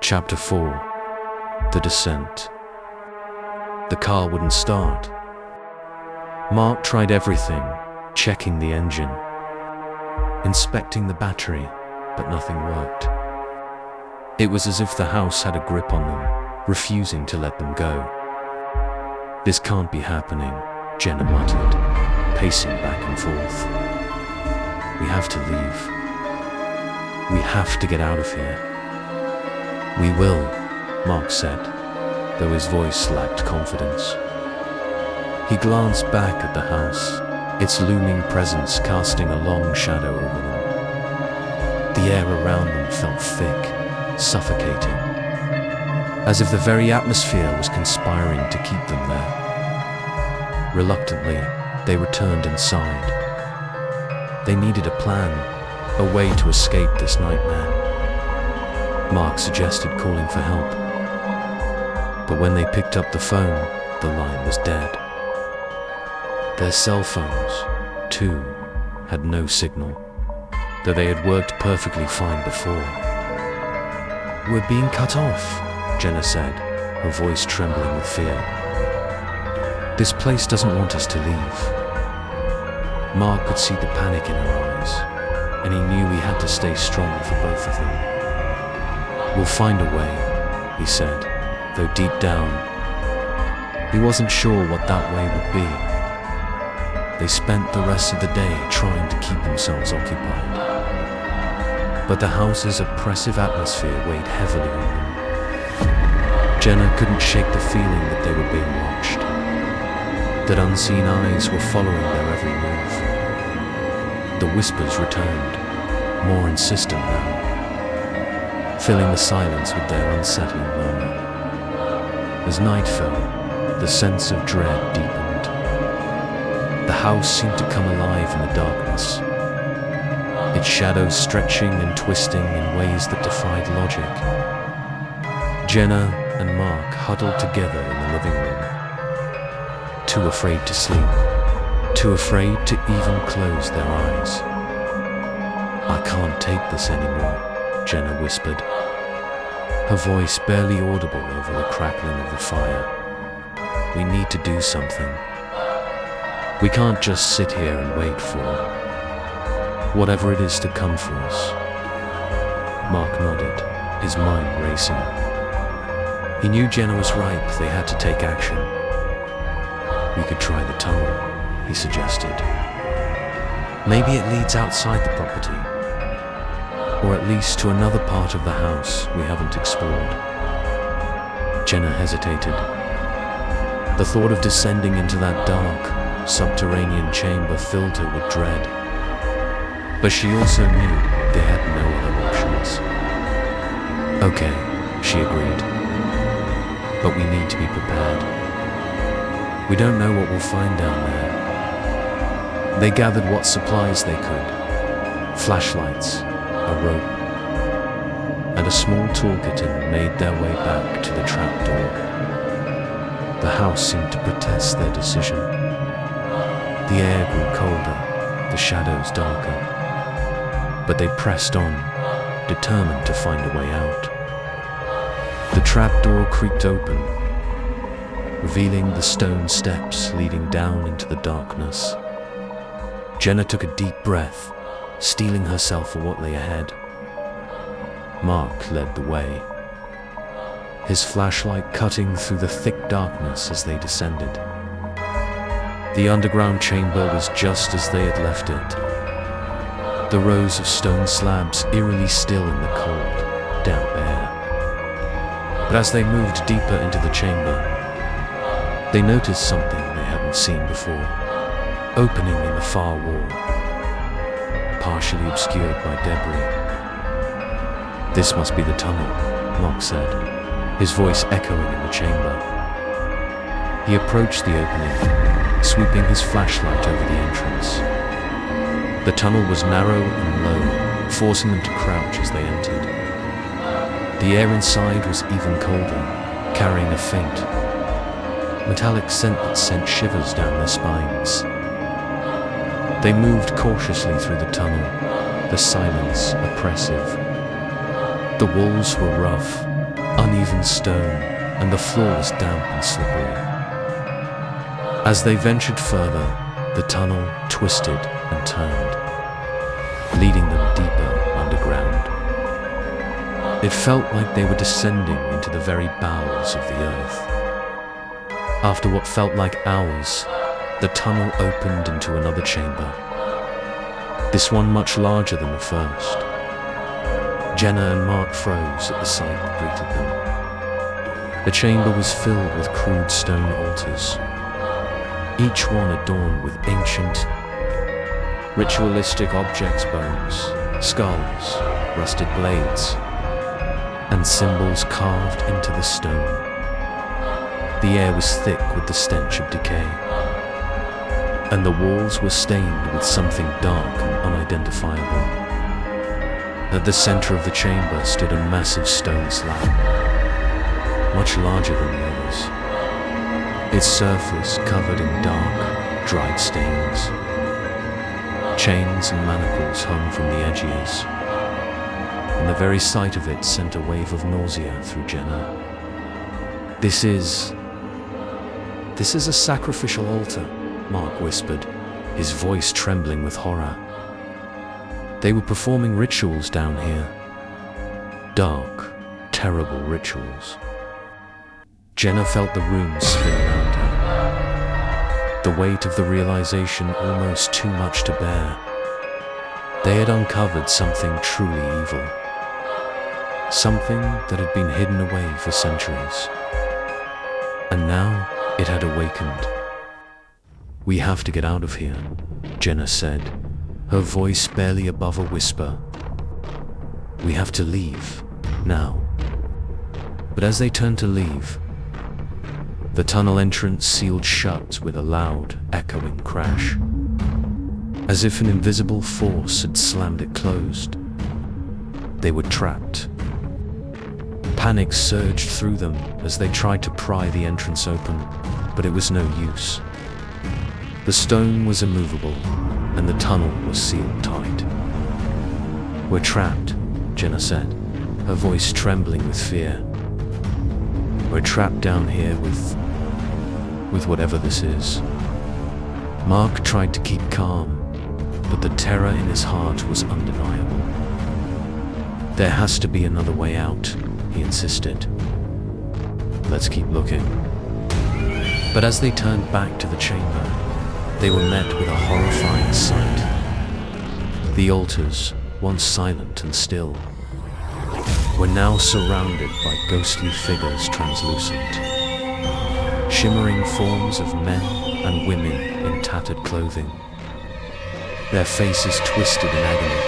Chapter 4. The Descent. The car wouldn't start. Mark tried everything, checking the engine, inspecting the battery, but nothing worked. It was as if the house had a grip on them, refusing to let them go. "This can't be happening," Jenna muttered, pacing back and forth. "We have to leave. We have to get out of here." "We will," Mark said, though his voice lacked confidence. He glanced back at the house, its looming presence casting a long shadow over them. The air around them felt thick, suffocating, as if the very atmosphere was conspiring to keep them there. Reluctantly, they returned inside. They needed a plan, a way to escape this nightmare. Mark suggested calling for help, but when they picked up the phone, the line was dead. Their cell phones, too, had no signal, though they had worked perfectly fine before. "We're being cut off," Jenna said, her voice trembling with fear. "This place doesn't want us to leave." Mark could see the panic in her eyes, and he knew he had to stay strong for both of them. "We'll find a way," he said, though deep down, he wasn't sure what that way would be. They spent the rest of the day trying to keep themselves occupied, but the house's oppressive atmosphere weighed heavily on them. Jenna couldn't shake the feeling that they were being watched, that unseen eyes were following their every move. The whispers returned, more insistent now, filling the silence with their unsettling murmur. As night fell, the sense of dread deepened. The house seemed to come alive in the darkness, its shadows stretching and twisting in ways that defied logic. Jenna and Mark huddled together in the living room, too afraid to sleep, too afraid to even close their eyes. "I can't take this anymore," Jenna whispered, her voice barely audible over the crackling of the fire. "We need to do something. We can't just sit here and wait for whatever it is to come for us." Mark nodded, his mind racing. He knew Jenna was right, they had to take action. "We could try the tunnel," he suggested. "Maybe it leads outside the property, or at least to another part of the house we haven't explored." Jenna hesitated. The thought of descending into that dark, subterranean chamber filled her with dread. But she also knew they had no other options. "Okay," she agreed. "But we need to be prepared. We don't know what we'll find down there." They gathered what supplies they could: flashlights, a rope, and a small toolkit, and made their way back to the trapdoor. The house seemed to protest their decision. The air grew colder, the shadows darker, but they pressed on, determined to find a way out. The trapdoor creaked open, revealing the stone steps leading down into the darkness. Jenna took a deep breath, steeling herself for what lay ahead. Mark led the way, his flashlight cutting through the thick darkness as they descended. The underground chamber was just as they had left it, the rows of stone slabs eerily still in the cold, damp air. But as they moved deeper into the chamber, they noticed something they hadn't seen before, opening in the far wall, partially obscured by debris. "This must be the tunnel," Mark said, his voice echoing in the chamber. He approached the opening, sweeping his flashlight over the entrance. The tunnel was narrow and low, forcing them to crouch as they entered. The air inside was even colder, carrying a faint, metallic scent that sent shivers down their spines. They moved cautiously through the tunnel, the silence oppressive. The walls were rough, uneven stone, and the floor was damp and slippery. As they ventured further, the tunnel twisted and turned, leading them deeper underground. It felt like they were descending into the very bowels of the earth. After what felt like hours, the tunnel opened into another chamber, this one much larger than the first. Jenna and Mark froze at the sight that greeted them. The chamber was filled with crude stone altars, each one adorned with ancient, ritualistic objects, bones, skulls, rusted blades, and symbols carved into the stone. The air was thick with the stench of decay, and the walls were stained with something dark and unidentifiable. At the center of the chamber stood a massive stone slab, much larger than the others, its surface covered in dark, dried stains. Chains and manacles hung from the edges, and the very sight of it sent a wave of nausea through Jenna. This is a sacrificial altar," Mark whispered, his voice trembling with horror. They were performing rituals down here. Dark, terrible rituals. Jenna felt the room spin around her, the weight of the realization almost too much to bear. They had uncovered something truly evil, something that had been hidden away for centuries. And now it had awakened. "We have to get out of here," Jenna said, her voice barely above a whisper. "We have to leave, now." But as they turned to leave, the tunnel entrance sealed shut with a loud, echoing crash, as if an invisible force had slammed it closed. They were trapped. Panic surged through them as they tried to pry the entrance open, but it was no use. The stone was immovable, and the tunnel was sealed tight. "We're trapped," Jenna said, her voice trembling with fear. "We're trapped down here with whatever this is." Mark tried to keep calm, but the terror in his heart was undeniable. "There has to be another way out," he insisted. "Let's keep looking." But as they turned back to the chamber, they were met with a horrifying sight. The altars, once silent and still, were now surrounded by ghostly figures translucent, shimmering forms of men and women in tattered clothing, their faces twisted in agony.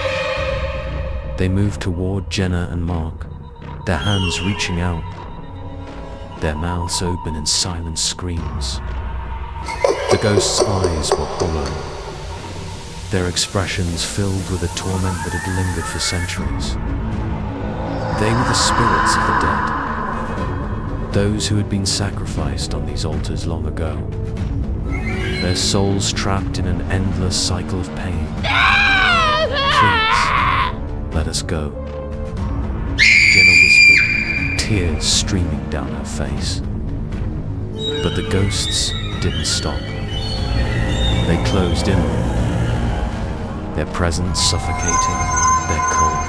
They moved toward Jenna and Mark, their hands reaching out, their mouths open in silent screams. The ghosts' eyes were hollow, their expressions filled with a torment that had lingered for centuries. They were the spirits of the dead, those who had been sacrificed on these altars long ago, their souls trapped in an endless cycle of pain. "Please, let us go," Jenna whispered, tears streaming down her face. But the ghosts didn't stop. They closed in on them, their presence suffocating, their cold,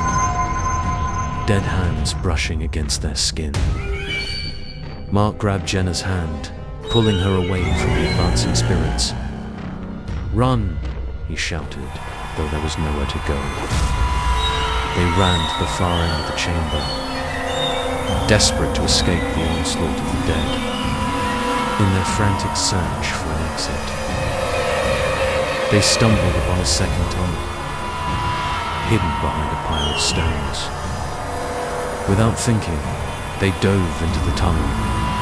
dead hands brushing against their skin. Mark grabbed Jenna's hand, pulling her away from the advancing spirits. "Run!" he shouted, though there was nowhere to go. They ran to the far end of the chamber, desperate to escape the onslaught of the dead, in their frantic search for an exit. They stumbled upon a second tunnel, hidden behind a pile of stones. Without thinking, they dove into the tunnel,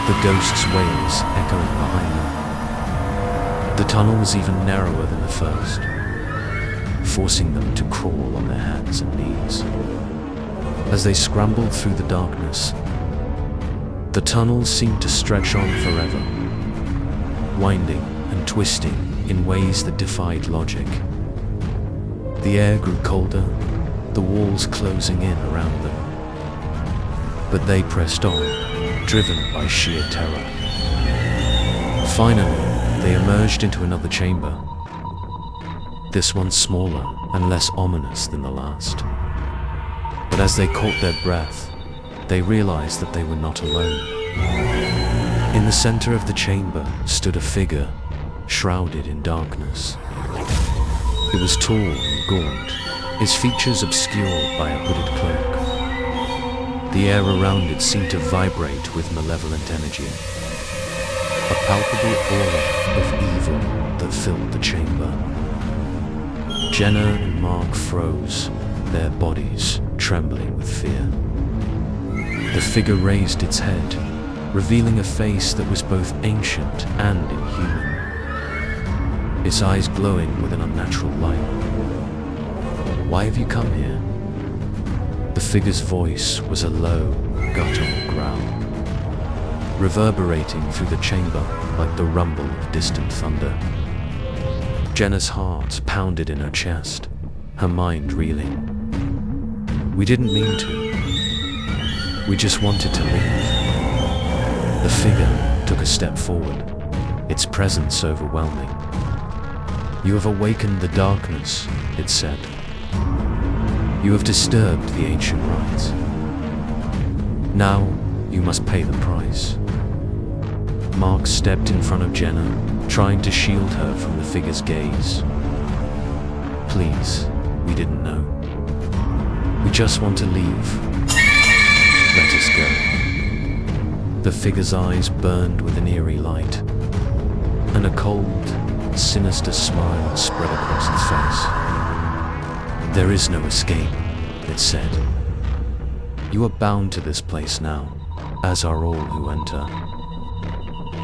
the ghosts' wails echoing behind them. The tunnel was even narrower than the first, forcing them to crawl on their hands and knees. As they scrambled through the darkness, the tunnel seemed to stretch on forever, winding and twisting in ways that defied logic. The air grew colder, the walls closing in around them. But they pressed on, driven by sheer terror. Finally, they emerged into another chamber. This one smaller and less ominous than the last. But as they caught their breath, they realized that they were not alone. In the center of the chamber stood a figure, shrouded in darkness. It was tall and gaunt, his features obscured by a hooded cloak. The air around it seemed to vibrate with malevolent energy. A palpable aura of evil that filled the chamber. Jenna and Mark froze, their bodies trembling with fear. The figure raised its head, revealing a face that was both ancient and inhuman. Its eyes glowing with an unnatural light. "Why have you come here?" The figure's voice was a low, guttural growl, reverberating through the chamber like the rumble of distant thunder. Jenna's heart pounded in her chest, her mind reeling. "We didn't mean to. We just wanted to leave." The figure took a step forward, its presence overwhelming. "You have awakened the darkness," it said. "You have disturbed the ancient rites. Now you must pay the price." Mark stepped in front of Jenna, trying to shield her from the figure's gaze. "Please, we didn't know. We just want to leave. Let us go." The figure's eyes burned with an eerie light, and a cold, sinister smile spread across its face. "There is no escape," it said. "You are bound to this place now, as are all who enter.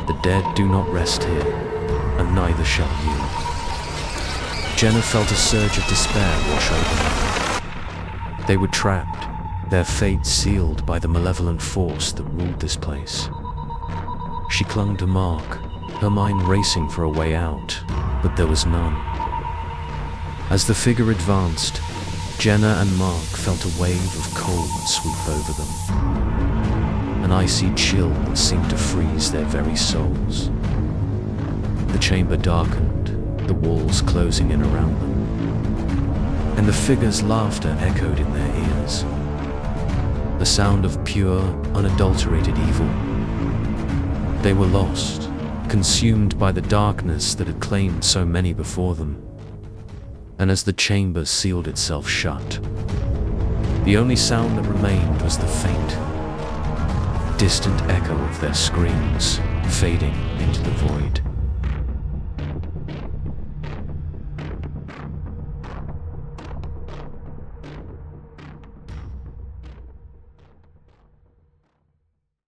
The dead do not rest here, and neither shall you." Jenna felt a surge of despair wash over her. They were trapped, their fate sealed by the malevolent force that ruled this place. She clung to Mark, her mind racing for a way out, but there was none. As the figure advanced, Jenna and Mark felt a wave of cold sweep over them. An icy chill that seemed to freeze their very souls. The chamber darkened, the walls closing in around them. And the figure's laughter echoed in their ears. The sound of pure, unadulterated evil. They were lost, consumed by the darkness that had claimed so many before them. And as the chamber sealed itself shut, the only sound that remained was the faint, distant echo of their screams, fading into the void.